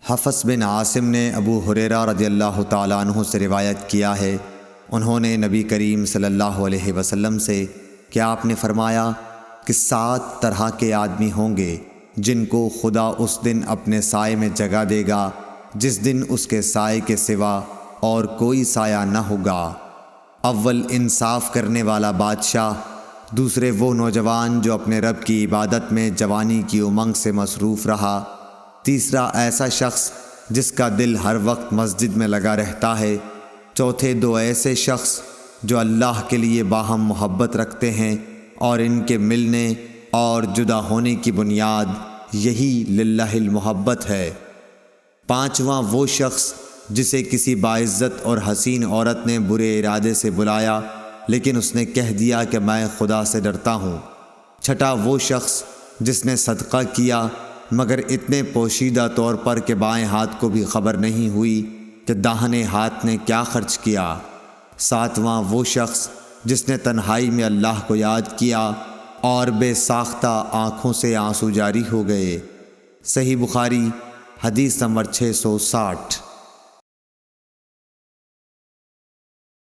حفص بن عاصم نے ابو ہریرہ رضی اللہ تعالیٰ عنہ سے روایت کیا ہے، انہوں نے نبی کریم صلی اللہ علیہ وسلم سے کہ آپ نے فرمایا کہ 7 طرح کے آدمی ہوں گے جن کو خدا اس دن اپنے سائے میں جگہ دے گا جس دن اس کے سائے کے سوا اور کوئی سایہ نہ ہوگا۔ اول انصاف کرنے والا بادشاہ، دوسرے وہ نوجوان جو اپنے رب کی عبادت میں جوانی کی امنگ سے مصروف رہا، تیسرا ایسا شخص جس کا دل ہر وقت مسجد میں لگا رہتا ہے، چوتھے 2 ایسے شخص جو اللہ کے لیے باہم محبت رکھتے ہیں اور ان کے ملنے اور جدا ہونے کی بنیاد یہی للہ المحبت ہے، پانچواں وہ شخص جسے کسی باعزت اور حسین عورت نے برے ارادے سے بلایا لیکن اس نے کہہ دیا کہ میں خدا سے ڈرتا ہوں، چھٹا وہ شخص جس نے صدقہ کیا مگر اتنے پوشیدہ طور پر کہ بائیں ہاتھ کو بھی خبر نہیں ہوئی کہ داہنے ہاتھ نے کیا خرچ کیا، ساتواں وہ شخص جس نے تنہائی میں اللہ کو یاد کیا اور بے ساختہ آنکھوں سے آنسو جاری ہو گئے۔ صحیح بخاری حدیث نمبر 660۔